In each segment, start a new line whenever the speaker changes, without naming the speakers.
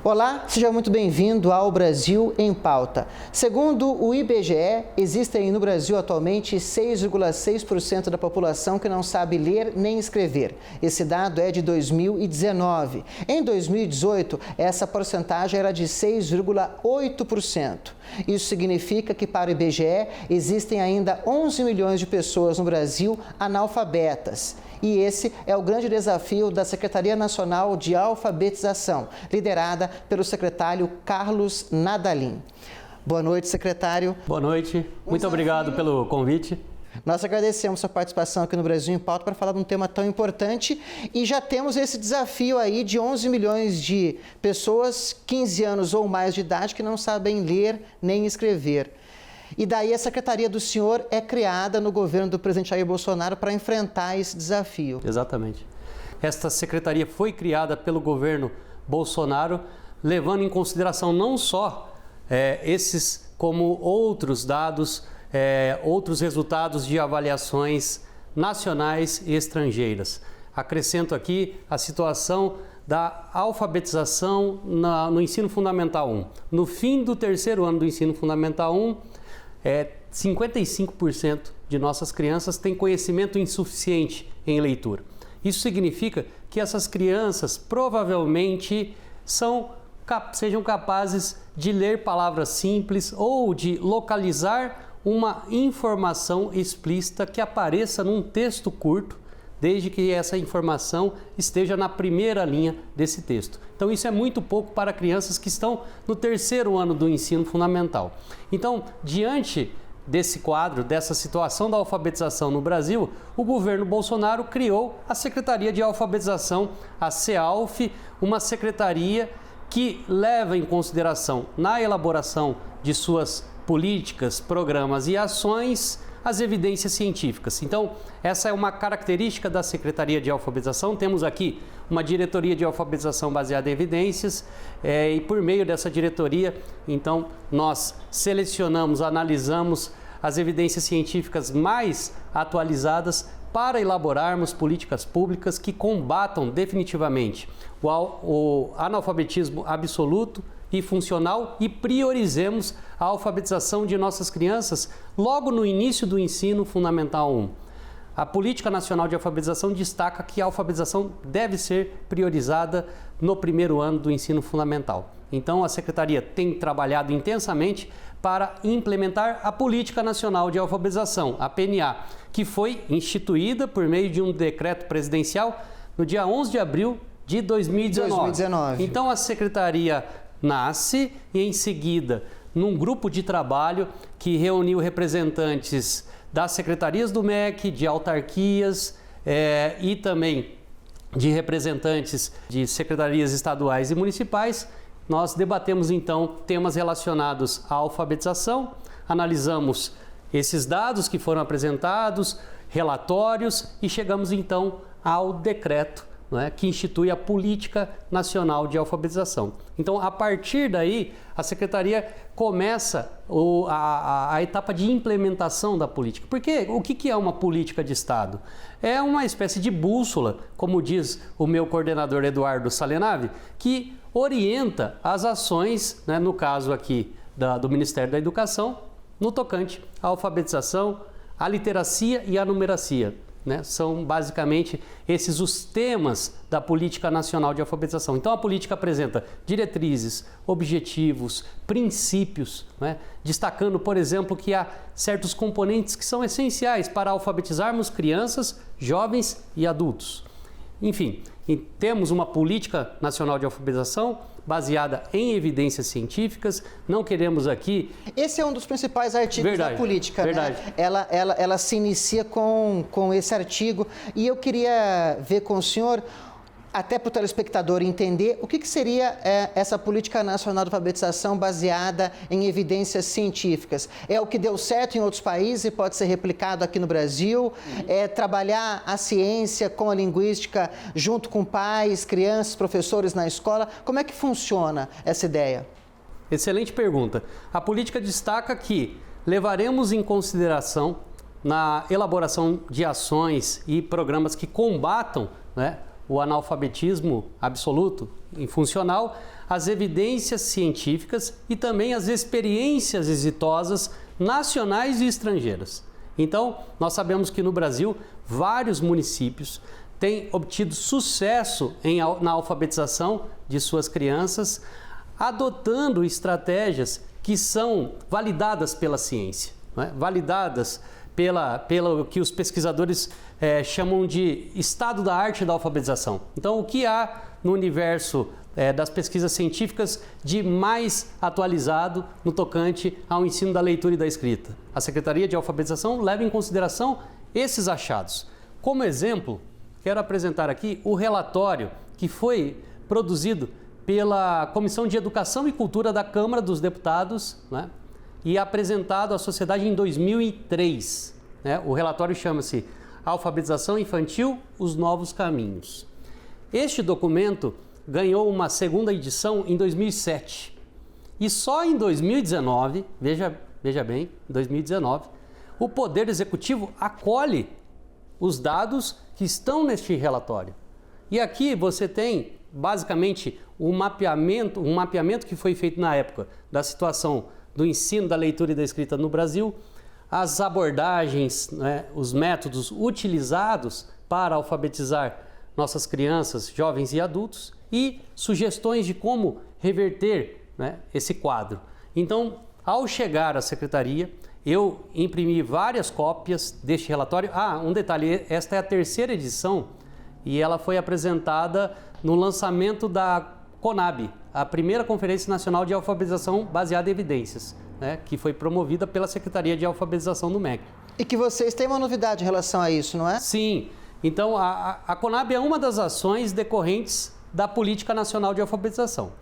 Olá, seja muito bem-vindo ao Brasil em Pauta. Segundo o IBGE, existem no Brasil atualmente 6,6% da população que não sabe ler nem escrever. Esse dado é de 2019. Em 2018, essa porcentagem era de 6,8%. Isso significa que, para o IBGE, existem ainda 11 milhões de pessoas no Brasil analfabetas. E esse é o grande desafio da Secretaria Nacional de Alfabetização, liderada pelo secretário Carlos Nadalim. Boa noite, secretário.
Boa noite. Muito obrigado pelo convite.
Nós agradecemos sua participação aqui no Brasil em Pauta para falar de um tema tão importante e já temos esse desafio aí de 11 milhões de pessoas, 15 anos ou mais de idade, que não sabem ler nem escrever. E daí a secretaria do senhor é criada no governo do presidente Jair Bolsonaro para enfrentar esse desafio.
Exatamente. Esta secretaria foi criada pelo governo Bolsonaro, levando em consideração não só esses, como outros dados, outros resultados de avaliações nacionais e estrangeiras. Acrescento aqui a situação da alfabetização no ensino fundamental 1. No fim do terceiro ano do ensino fundamental 1, 55% de nossas crianças têm conhecimento insuficiente em leitura. Isso significa que essas crianças provavelmente sejam capazes de ler palavras simples ou de localizar uma informação explícita que apareça num texto curto, desde que essa informação esteja na primeira linha desse texto. Então isso é muito pouco para crianças que estão no terceiro ano do ensino fundamental. Então, diante desse quadro, dessa situação da alfabetização no Brasil, o governo Bolsonaro criou a Secretaria de Alfabetização, a CEALF, uma secretaria que leva em consideração, na elaboração de suas políticas, programas e ações, as evidências científicas. Então, essa é uma característica da Secretaria de Alfabetização. Temos aqui uma diretoria de alfabetização baseada em evidências e por meio dessa diretoria, então, nós selecionamos, analisamos as evidências científicas mais atualizadas para elaborarmos políticas públicas que combatam definitivamente o analfabetismo absoluto e funcional e priorizemos a alfabetização de nossas crianças logo no início do ensino fundamental 1. A Política Nacional de Alfabetização destaca que a alfabetização deve ser priorizada no primeiro ano do ensino fundamental. Então, a Secretaria tem trabalhado intensamente para implementar a Política Nacional de Alfabetização, a PNA, que foi instituída por meio de um decreto presidencial no dia 11 de abril de 2019. Então, a Secretaria nasce e, em seguida, num grupo de trabalho que reuniu representantes das secretarias do MEC, de autarquias e também de representantes de secretarias estaduais e municipais, nós debatemos então temas relacionados à alfabetização, analisamos esses dados que foram apresentados, relatórios e chegamos então ao decreto que institui a Política Nacional de Alfabetização. Então, a partir daí, a Secretaria começa a etapa de implementação da política. Porque o que é uma política de Estado? É uma espécie de bússola, como diz o meu coordenador Eduardo Salenave, que orienta as ações, no caso aqui do Ministério da Educação, no tocante à alfabetização, à literacia e à numeracia. São basicamente esses os temas da Política Nacional de Alfabetização. Então a política apresenta diretrizes, objetivos, princípios, destacando, por exemplo, que há certos componentes que são essenciais para alfabetizarmos crianças, jovens e adultos. Enfim, temos uma Política Nacional de Alfabetização baseada em evidências científicas, não queremos aqui...
Esse é um dos principais artigos da política,
verdade.
Ela se inicia com esse artigo e eu queria ver com o senhor, até para o telespectador entender, o que seria essa Política Nacional de Alfabetização baseada em evidências científicas. É o que deu certo em outros países e pode ser replicado aqui no Brasil? É trabalhar a ciência com a linguística junto com pais, crianças, professores na escola? Como é que funciona essa ideia?
Excelente pergunta. A política destaca que levaremos em consideração na elaboração de ações e programas que combatam, o analfabetismo absoluto e funcional, as evidências científicas e também as experiências exitosas nacionais e estrangeiras. Então, nós sabemos que no Brasil, vários municípios têm obtido sucesso na alfabetização de suas crianças, adotando estratégias que são validadas pela ciência, não é? Validadas pelo que os pesquisadores chamam de estado da arte da alfabetização. Então, o que há no universo das pesquisas científicas de mais atualizado no tocante ao ensino da leitura e da escrita? A Secretaria de Alfabetização leva em consideração esses achados. Como exemplo, quero apresentar aqui o relatório que foi produzido pela Comissão de Educação e Cultura da Câmara dos Deputados, né, e apresentado à sociedade em 2003. Né? O relatório chama-se Alfabetização Infantil, os Novos Caminhos. Este documento ganhou uma segunda edição em 2007. E só em 2019, veja bem, 2019, o Poder Executivo acolhe os dados que estão neste relatório. E aqui você tem, basicamente, um mapeamento que foi feito na época da situação do ensino da leitura e da escrita no Brasil, as abordagens, né, os métodos utilizados para alfabetizar nossas crianças, jovens e adultos e sugestões de como reverter, né, esse quadro. Então, ao chegar à secretaria, eu imprimi várias cópias deste relatório. Um detalhe, esta é a terceira edição e ela foi apresentada no lançamento da CONAB, a primeira Conferência Nacional de Alfabetização baseada em evidências, né, que foi promovida pela Secretaria de Alfabetização do MEC.
E que vocês têm uma novidade em relação a isso, não é?
Sim. Então, a CONAB é uma das ações decorrentes da Política Nacional de Alfabetização.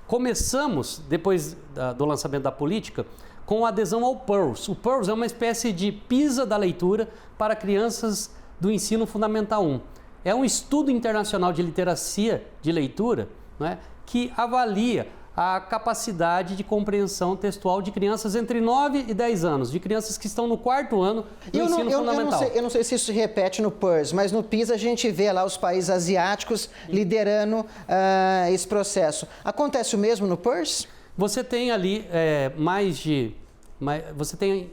Começamos, depois do lançamento da política, com a adesão ao PIRLS. O PIRLS é uma espécie de PISA da leitura para crianças do ensino fundamental 1. É um estudo internacional de literacia de leitura, né, que avalia a capacidade de compreensão textual de crianças entre 9 e 10 anos, de crianças que estão no 4º ano do ensino fundamental.
Eu não sei se isso se repete no PIRLS, mas no PISA a gente vê lá os países asiáticos liderando esse processo. Acontece o mesmo no PIRLS?
Você tem ali você tem,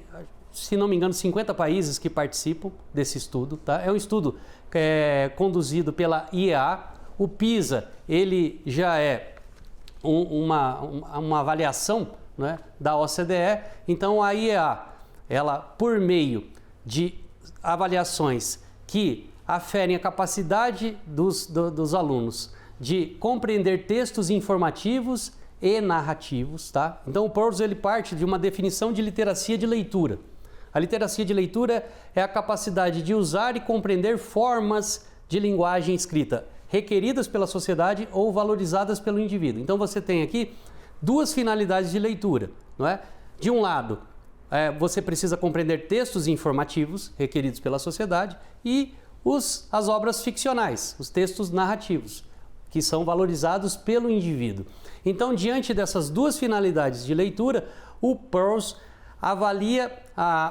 se não me engano, 50 países que participam desse estudo. Tá? É um estudo conduzido pela IEA. O PISA, ele já é uma avaliação, né, da OCDE. Então, a IEA, ela, por meio de avaliações que aferem a capacidade dos alunos de compreender textos informativos e narrativos, tá? Então, o PIRLS, ele parte de uma definição de literacia de leitura. A literacia de leitura é a capacidade de usar e compreender formas de linguagem escrita requeridas pela sociedade ou valorizadas pelo indivíduo. Então, você tem aqui duas finalidades de leitura, não é? De um lado, você precisa compreender textos informativos requeridos pela sociedade e as obras ficcionais, os textos narrativos, que são valorizados pelo indivíduo. Então, diante dessas duas finalidades de leitura, o PIRLS avalia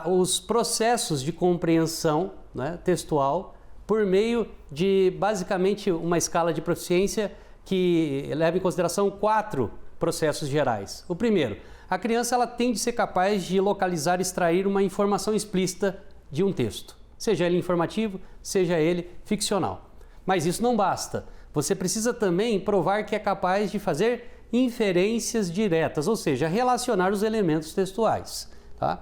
os processos de compreensão, né, textual por meio de, basicamente, uma escala de proficiência que leva em consideração 4 processos gerais. O primeiro, a criança ela tem de ser capaz de localizar e extrair uma informação explícita de um texto, seja ele informativo, seja ele ficcional. Mas isso não basta. Você precisa também provar que é capaz de fazer inferências diretas, ou seja, relacionar os elementos textuais. Tá?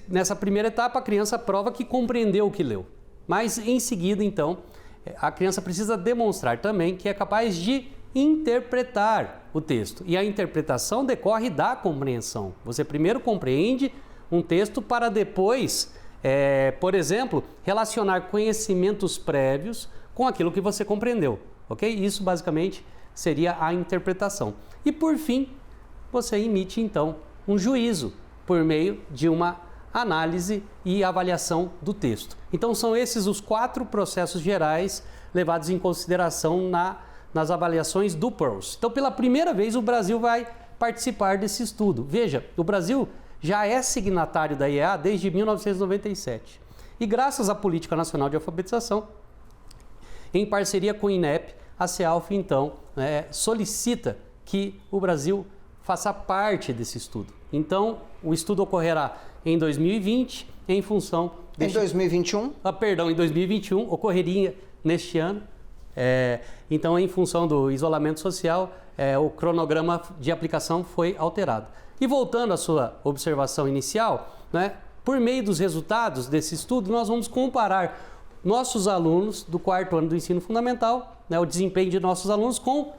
Nessa primeira etapa, a criança prova que compreendeu o que leu. Mas, em seguida, então, a criança precisa demonstrar também que é capaz de interpretar o texto. E a interpretação decorre da compreensão. Você primeiro compreende um texto para depois, por exemplo, relacionar conhecimentos prévios com aquilo que você compreendeu. Ok? Isso, basicamente, seria a interpretação. E, por fim, você emite, então, um juízo por meio de uma análise e avaliação do texto. Então, são esses os 4 processos gerais levados em consideração nas avaliações do PIRLS. Então, pela primeira vez, o Brasil vai participar desse estudo. Veja, o Brasil já é signatário da IEA desde 1997. E graças à Política Nacional de Alfabetização, em parceria com o INEP, a CEALF, então, solicita que o Brasil faça parte desse estudo. Então, o estudo ocorrerá em 2020, em função...
Em 2021?
Em 2021, ocorreria neste ano. Então, em função do isolamento social, o cronograma de aplicação foi alterado. E voltando à sua observação inicial, né, por meio dos resultados desse estudo, nós vamos comparar nossos alunos do 4º ano do ensino fundamental, né, o desempenho de nossos alunos com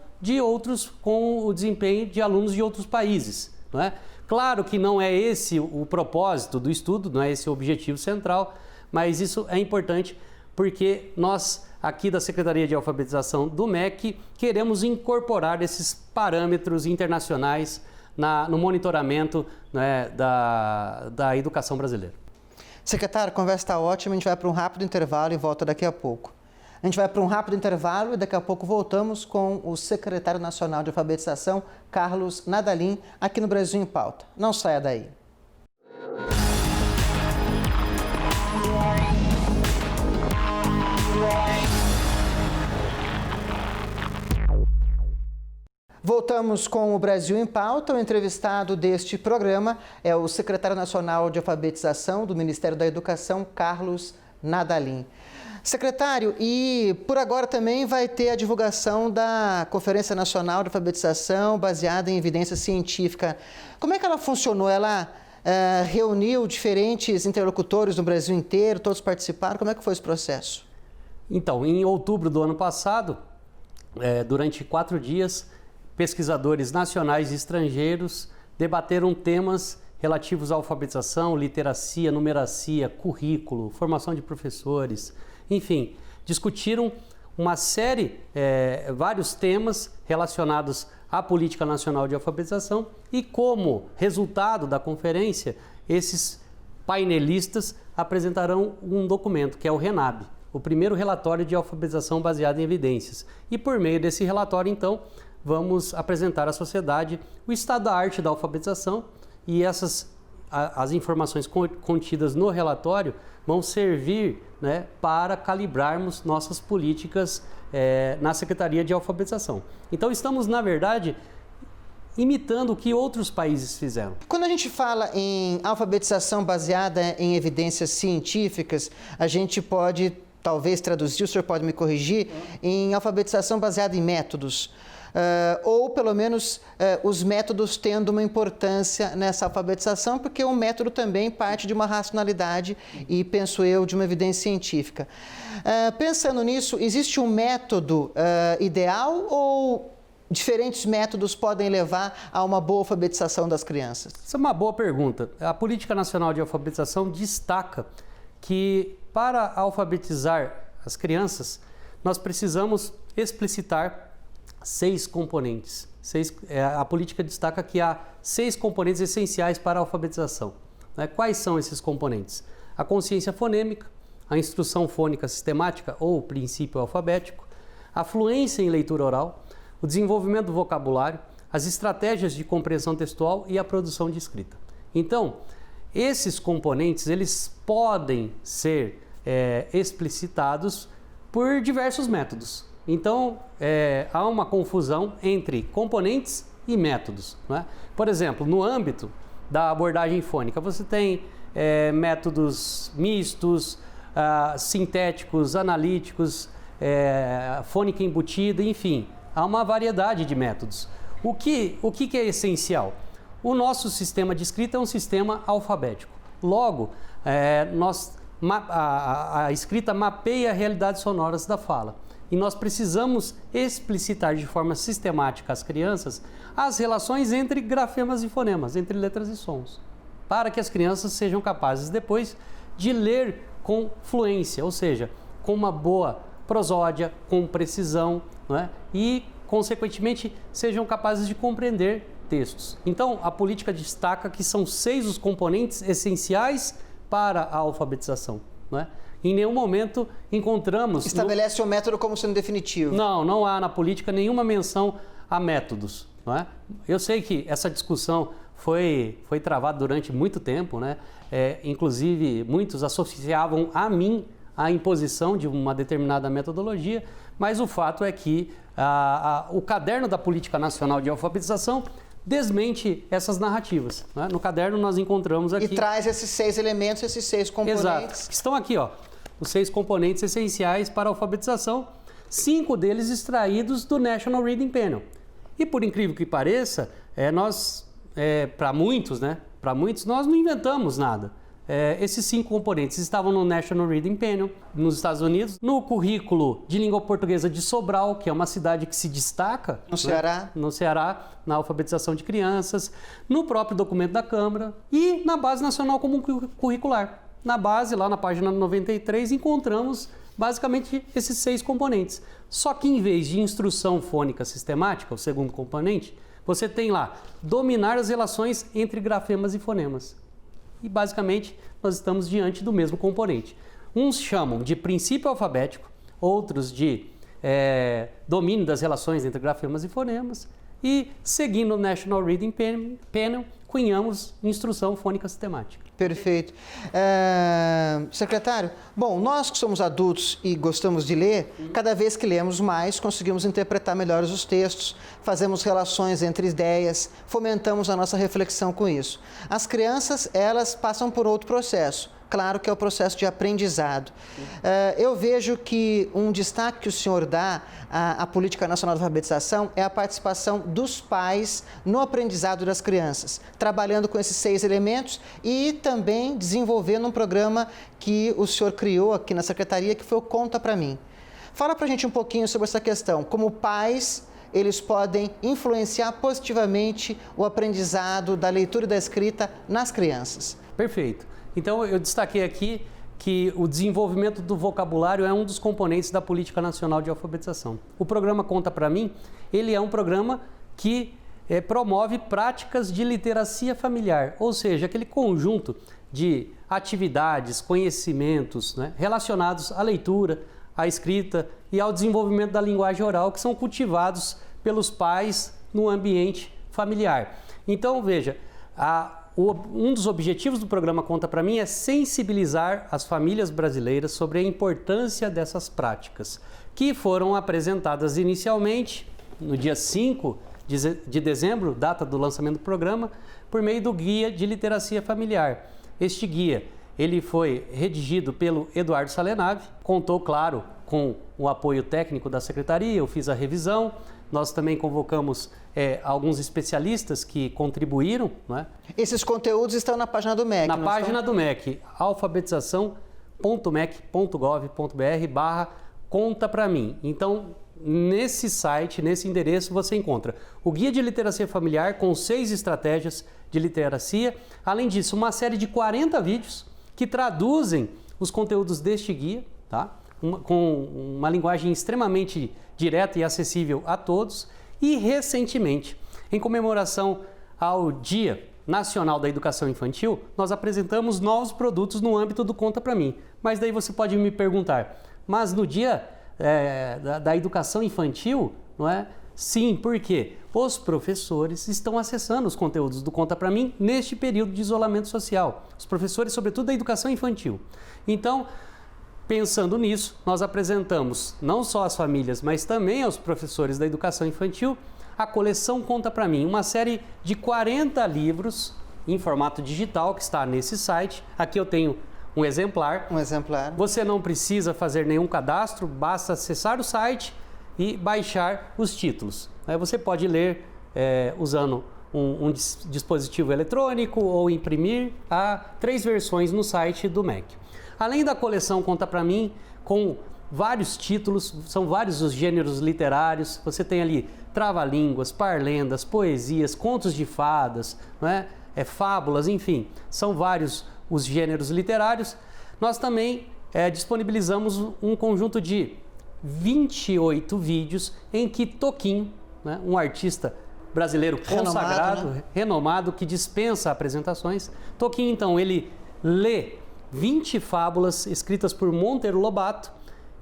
o desempenho de alunos de outros países. Não é? Claro que não é esse o propósito do estudo, não é esse o objetivo central, mas isso é importante porque nós, aqui da Secretaria de Alfabetização do MEC, queremos incorporar esses parâmetros internacionais no monitoramento, né, da educação brasileira.
Secretário, a conversa está ótima, a gente vai para um rápido intervalo e volta daqui a pouco. A gente vai para um rápido intervalo e daqui a pouco voltamos com o secretário nacional de alfabetização, Carlos Nadalim, aqui no Brasil em Pauta. Não saia daí. Voltamos com o Brasil em Pauta. O entrevistado deste programa é o secretário nacional de alfabetização do Ministério da Educação, Carlos Nadalim. Secretário, e por agora também vai ter a divulgação da Conferência Nacional de Alfabetização baseada em evidência científica. Como é que ela funcionou? Ela reuniu diferentes interlocutores do Brasil inteiro, todos participaram? Como é que foi esse processo?
Então, em outubro do ano passado, durante 4 dias, pesquisadores nacionais e estrangeiros debateram temas relativos à alfabetização, literacia, numeracia, currículo, formação de professores, enfim, discutiram uma série, vários temas relacionados à Política Nacional de Alfabetização e, como resultado da conferência, esses painelistas apresentarão um documento, que é o RENAB, o primeiro relatório de alfabetização baseado em evidências. E por meio desse relatório, então, vamos apresentar à sociedade o estado da arte da alfabetização e as informações contidas no relatório vão servir, né, para calibrarmos nossas políticas na Secretaria de Alfabetização. Então, estamos, na verdade, imitando o que outros países fizeram.
Quando a gente fala em alfabetização baseada em evidências científicas, a gente pode, talvez, traduzir, o senhor pode me corrigir, em alfabetização baseada em métodos. Ou, pelo menos, os métodos tendo uma importância nessa alfabetização, porque o método também parte de uma racionalidade e, penso eu, de uma evidência científica. Pensando nisso, existe um método ideal ou diferentes métodos podem levar a uma boa alfabetização das crianças?
Essa é uma boa pergunta. A Política Nacional de Alfabetização destaca que, para alfabetizar as crianças, nós precisamos explicitar 6 componentes. A política destaca que há 6 componentes essenciais para a alfabetização. Quais são esses componentes? A consciência fonêmica, a instrução fônica sistemática ou princípio alfabético, a fluência em leitura oral, o desenvolvimento do vocabulário, as estratégias de compreensão textual e a produção de escrita. Então, esses componentes eles podem ser explicitados por diversos métodos. Então, há uma confusão entre componentes e métodos. Não é? Por exemplo, no âmbito da abordagem fônica, você tem métodos mistos, sintéticos, analíticos, fônica embutida, enfim, há uma variedade de métodos. O que é essencial? O nosso sistema de escrita é um sistema alfabético. Logo, a escrita mapeia as realidades sonoras da fala. E nós precisamos explicitar de forma sistemática às crianças as relações entre grafemas e fonemas, entre letras e sons, para que as crianças sejam capazes depois de ler com fluência, ou seja, com uma boa prosódia, com precisão, não é? E, consequentemente, sejam capazes de compreender textos. Então, a política destaca que são 6 os componentes essenciais para a alfabetização, não é? Em nenhum momento encontramos...
Estabelece o método como sendo definitivo.
Não há na política nenhuma menção a métodos. Não é? Eu sei que essa discussão foi travada durante muito tempo, né? Inclusive muitos associavam a mim a imposição de uma determinada metodologia, mas o fato é que o caderno da Política Nacional de Alfabetização desmente essas narrativas. Né? No caderno nós encontramos aqui...
E traz esses 6 elementos, esses 6 componentes.
Exato. Estão aqui, ó, os 6 componentes essenciais para a alfabetização, 5 deles extraídos do National Reading Panel. E por incrível que pareça, para muitos, nós não inventamos nada. Esses 5 componentes estavam no National Reading Panel, nos Estados Unidos, no currículo de língua portuguesa de Sobral, que é uma cidade que se destaca no Ceará, na alfabetização de crianças, no próprio documento da Câmara e na Base Nacional Comum Curricular. Na base, lá na página 93, encontramos basicamente esses 6 componentes. Só que em vez de instrução fônica sistemática, o segundo componente, você tem lá dominar as relações entre grafemas e fonemas. E basicamente nós estamos diante do mesmo componente. Uns chamam de princípio alfabético, outros de domínio das relações entre grafemas e fonemas, e seguindo o National Reading Panel, cunhamos instrução fônica sistemática.
Perfeito. Secretário, bom, nós que somos adultos e gostamos de ler, cada vez que lemos mais, conseguimos interpretar melhor os textos, fazemos relações entre ideias, fomentamos a nossa reflexão com isso. As crianças, elas passam por outro processo. Claro que é o processo de aprendizado. Eu vejo que um destaque que o senhor dá à Política Nacional de Alfabetização é a participação dos pais no aprendizado das crianças, trabalhando com esses 6 elementos e também desenvolvendo um programa que o senhor criou aqui na Secretaria, que foi o Conta Pra Mim. Fala pra gente um pouquinho sobre essa questão, como pais eles podem influenciar positivamente o aprendizado da leitura e da escrita nas crianças.
Perfeito. Então, eu destaquei aqui que o desenvolvimento do vocabulário é um dos componentes da Política Nacional de Alfabetização. O programa Conta Pra Mim, ele é um programa que promove práticas de literacia familiar, ou seja, aquele conjunto de atividades, conhecimentos, né, relacionados à leitura, à escrita e ao desenvolvimento da linguagem oral que são cultivados pelos pais no ambiente familiar. Então, veja, um dos objetivos do programa Conta Pra Mim é sensibilizar as famílias brasileiras sobre a importância dessas práticas, que foram apresentadas inicialmente no dia 5 de dezembro, data do lançamento do programa, por meio do Guia de Literacia Familiar. Este guia, ele foi redigido pelo Eduardo Salenave, contou, claro, com o apoio técnico da Secretaria, eu fiz a revisão. Nós também convocamos alguns especialistas que contribuíram. Não é?
Esses conteúdos estão na página do MEC.
Na página do MEC, alfabetização.mec.gov.br/Conta Pra Mim. Então, nesse site, nesse endereço, você encontra o Guia de Literacia Familiar com 6 estratégias de literacia. Além disso, uma série de 40 vídeos que traduzem os conteúdos deste guia, tá? Com uma linguagem extremamente direta e acessível a todos. E, recentemente, em comemoração ao Dia Nacional da Educação Infantil, nós apresentamos novos produtos no âmbito do Conta Pra Mim. Mas daí você pode me perguntar, mas no Dia da Educação Infantil, não é? Sim, por quê? Os professores estão acessando os conteúdos do Conta Pra Mim neste período de isolamento social. Os professores, sobretudo da educação infantil. Então, pensando nisso, nós apresentamos não só às famílias, mas também aos professores da educação infantil, a coleção Conta Pra Mim, uma série de 40 livros em formato digital que está nesse site. Aqui eu tenho um exemplar. Você não precisa fazer nenhum cadastro, basta acessar o site e baixar os títulos. Aí você pode ler usando um dispositivo eletrônico ou imprimir. Há 3 versões no site do MEC. Além da coleção Conta Pra Mim, com vários títulos, são vários os gêneros literários, você tem ali trava-línguas, parlendas, poesias, contos de fadas, não é? Fábulas, enfim, são vários os gêneros literários. Nós também disponibilizamos um conjunto de 28 vídeos em que Toquinho, né, um artista brasileiro consagrado, renomado, que dispensa apresentações, Toquinho, então, ele lê 20 fábulas escritas por Monteiro Lobato,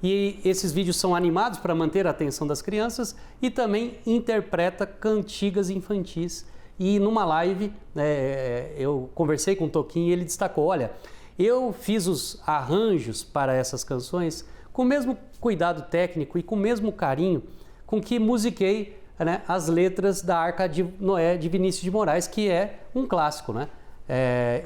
e esses vídeos são animados para manter a atenção das crianças, e também interpreta cantigas infantis. E numa live, eu conversei com o Toquinho e ele destacou, olha, Eu fiz os arranjos para essas canções com o mesmo cuidado técnico e com o mesmo carinho com que musiquei, né, as letras da Arca de Noé de Vinícius de Moraes, que é um clássico, né?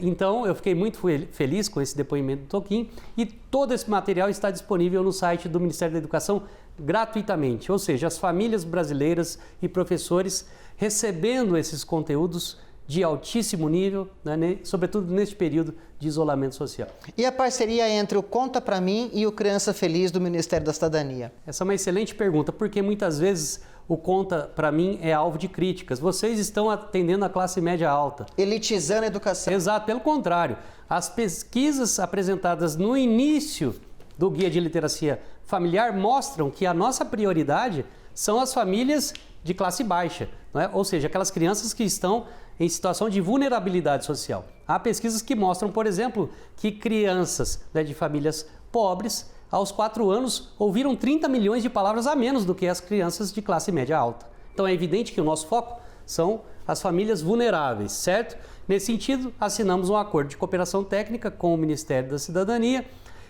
Então eu fiquei muito feliz com esse depoimento do Toquinho, e todo esse material está disponível no site do Ministério da Educação gratuitamente, ou seja, as famílias brasileiras e professores recebendo esses conteúdos de altíssimo nível, né, sobretudo neste período de isolamento social.
E a parceria entre o Conta Pra Mim e o Criança Feliz do Ministério da Cidadania?
Essa é uma excelente pergunta, porque muitas vezes o Conta Pra Mim é alvo de críticas. Vocês estão atendendo a classe média alta.
Elitizando a educação.
Exato, pelo contrário. As pesquisas apresentadas no início do Guia de Literacia Familiar mostram que a nossa prioridade são as famílias de classe baixa, não é? Ou seja, aquelas crianças que estão em situação de vulnerabilidade social. Há pesquisas que mostram, por exemplo, que crianças, né, de famílias pobres, aos 4 anos, ouviram 30 milhões de palavras a menos do que as crianças de classe média alta. Então é evidente que o nosso foco são as famílias vulneráveis, certo? Nesse sentido, assinamos um acordo de cooperação técnica com o Ministério da Cidadania,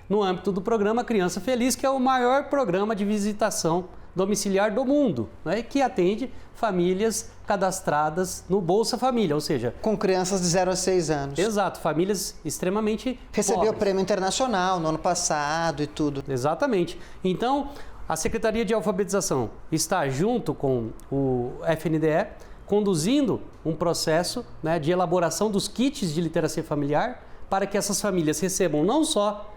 no âmbito do programa Criança Feliz, que é o maior programa de visitação domiciliar do mundo, né, que atende famílias cadastradas no Bolsa Família, ou seja...
Com crianças de 0 a 6 anos.
Exato, famílias extremamente
Recebeu
pobres.
o prêmio internacional no ano passado e tudo.
Exatamente. Então, a Secretaria de Alfabetização está junto com o FNDE, conduzindo um processo, né, de elaboração dos kits de literacia familiar para que essas famílias recebam não só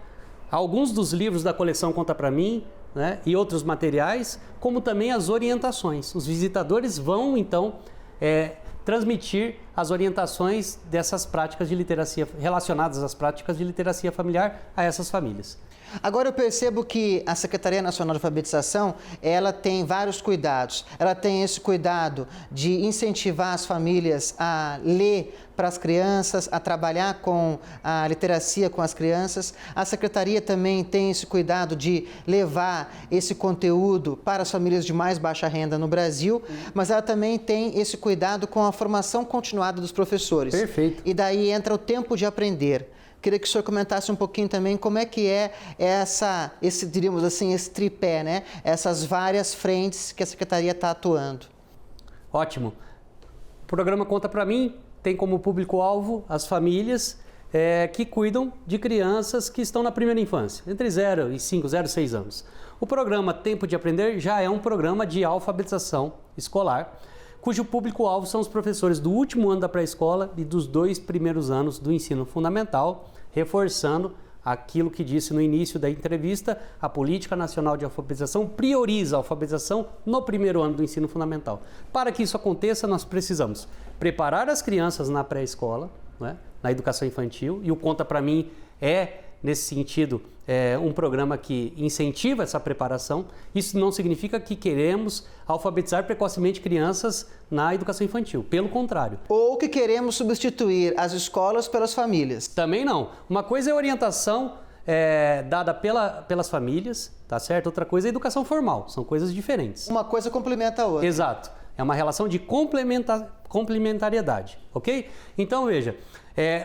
alguns dos livros da coleção Conta Pra Mim, né, e outros materiais, como também as orientações. Os visitadores vão, então, transmitir as orientações dessas práticas de literacia, relacionadas às práticas de literacia familiar a essas famílias.
Agora eu percebo que a Secretaria Nacional de Alfabetização, ela tem vários cuidados. Ela tem esse cuidado de incentivar as famílias a ler para as crianças, a trabalhar com a literacia com as crianças. A Secretaria também tem esse cuidado de levar esse conteúdo para as famílias de mais baixa renda no Brasil, mas ela também tem esse cuidado com a formação continuada dos professores.
Perfeito.
E daí entra o tempo de aprender. Queria que o senhor comentasse um pouquinho também como é que é diríamos assim, esse tripé, né? Essas várias frentes que a Secretaria está atuando.
Ótimo. O programa Conta Pra Mim tem como público-alvo as famílias que cuidam de crianças que estão na primeira infância, entre 0 e 5, 0 e 6 anos. O programa Tempo de Aprender já é um programa de alfabetização escolar, cujo público-alvo são os professores do último ano da pré-escola e dos 2 primeiros anos do ensino fundamental, reforçando aquilo que disse no início da entrevista: a Política Nacional de Alfabetização prioriza a alfabetização no primeiro ano do ensino fundamental. Para que isso aconteça, nós precisamos preparar as crianças na pré-escola, né, na educação infantil, e o Conta Pra Mim nesse sentido, um programa que incentiva essa preparação. Isso não significa que queremos alfabetizar precocemente crianças na educação infantil, pelo contrário.
Ou que queremos substituir as escolas pelas famílias.
Também não. Uma coisa é a orientação dada pelas famílias, tá certo? Outra coisa é a educação formal, são coisas diferentes.
Uma coisa complementa a outra.
Exato. É uma relação de complementariedade, ok? Então, veja,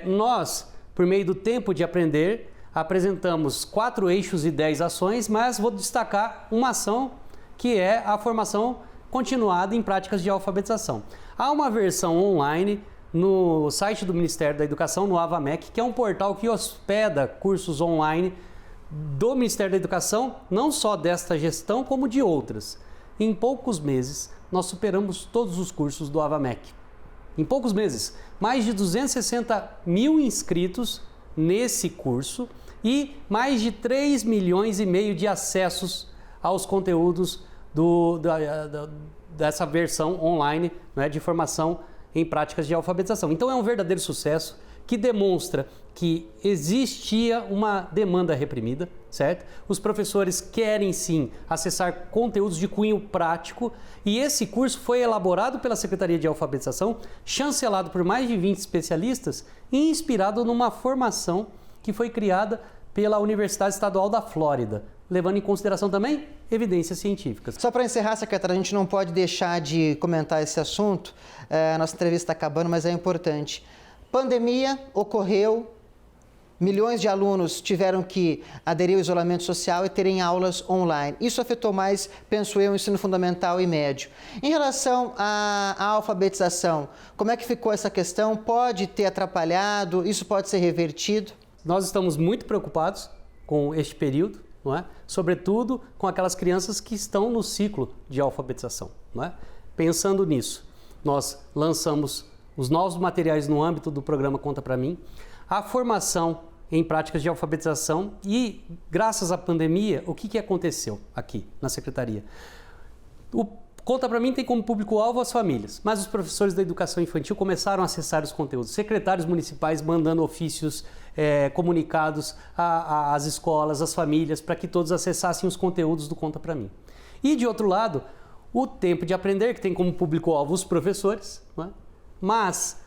nós, por meio do Tempo de Aprender, apresentamos 4 eixos e 10 ações, mas vou destacar uma ação que é a formação continuada em práticas de alfabetização. Há uma versão online no site do Ministério da Educação, no AvaMec, que é um portal que hospeda cursos online do Ministério da Educação, não só desta gestão, como de outras. Em poucos meses, nós superamos todos os cursos do AvaMec. Em poucos meses, mais de 260 mil inscritos nesse curso e mais de 3,5 milhões de acessos aos conteúdos dessa versão online, né, de formação em práticas de alfabetização. Então é um verdadeiro sucesso que demonstra que existia uma demanda reprimida, certo? Os professores querem sim acessar conteúdos de cunho prático, e esse curso foi elaborado pela Secretaria de Alfabetização, chancelado por mais de 20 especialistas e inspirado numa formação que foi criada pela Universidade Estadual da Flórida, levando em consideração também evidências científicas.
Só para encerrar, secretária, a gente não pode deixar de comentar esse assunto. A nossa entrevista está acabando, mas é importante. Pandemia ocorreu, milhões de alunos tiveram que aderir ao isolamento social e terem aulas online. Isso afetou mais, penso eu, o ensino fundamental e médio. Em relação à alfabetização, como é que ficou essa questão? Pode ter atrapalhado? Isso pode ser revertido?
Nós estamos muito preocupados com este período, não é? Sobretudo com aquelas crianças que estão no ciclo de alfabetização, não é? Pensando nisso, nós lançamos os novos materiais no âmbito do programa Conta Pra Mim, a formação em práticas de alfabetização e, graças à pandemia, o que aconteceu aqui na Secretaria? O Conta Pra Mim tem como público-alvo as famílias, mas os professores da educação infantil começaram a acessar os conteúdos. Secretários municipais mandando ofícios, comunicados às escolas, às famílias, para que todos acessassem os conteúdos do Conta Pra Mim. E, de outro lado, o Tempo de Aprender, que tem como público-alvo os professores, não é? Mas,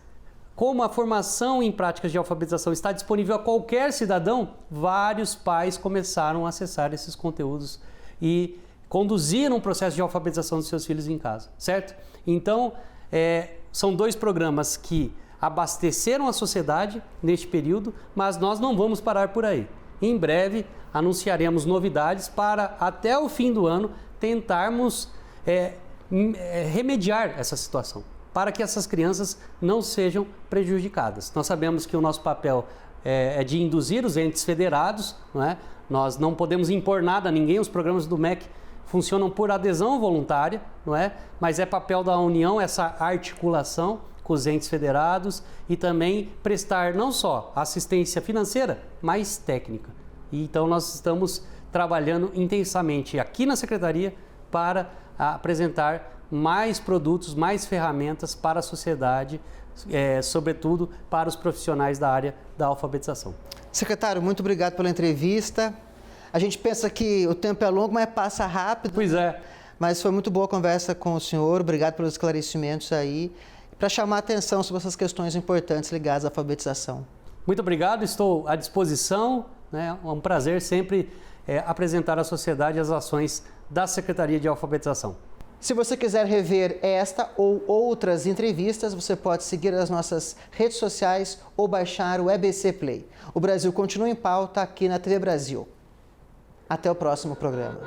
como a formação em práticas de alfabetização está disponível a qualquer cidadão, vários pais começaram a acessar esses conteúdos e conduziram um processo de alfabetização dos seus filhos em casa, certo? Então, são dois programas que abasteceram a sociedade neste período, mas nós não vamos parar por aí. Em breve, anunciaremos novidades para, até o fim do ano, tentarmos remediar essa situação, para que essas crianças não sejam prejudicadas. Nós sabemos que o nosso papel é de induzir os entes federados, não é? Nós não podemos impor nada a ninguém, os programas do MEC funcionam por adesão voluntária, não é? Mas é papel da União essa articulação com os entes federados e também prestar não só assistência financeira, mas técnica. E então nós estamos trabalhando intensamente aqui na Secretaria para apresentar mais produtos, mais ferramentas para a sociedade, sobretudo para os profissionais da área da alfabetização. Secretário, muito obrigado pela entrevista. A gente pensa que o tempo é longo, mas passa rápido. Pois é. Mas foi muito boa a conversa com o senhor, obrigado pelos esclarecimentos aí, para chamar a atenção sobre essas questões importantes ligadas à alfabetização. Muito obrigado, estou à disposição, né? É um prazer sempre apresentar à sociedade as ações da Secretaria de Alfabetização. Se você quiser rever esta ou outras entrevistas, você pode seguir as nossas redes sociais ou baixar o EBC Play. O Brasil continua em pauta aqui na TV Brasil. Até o próximo programa.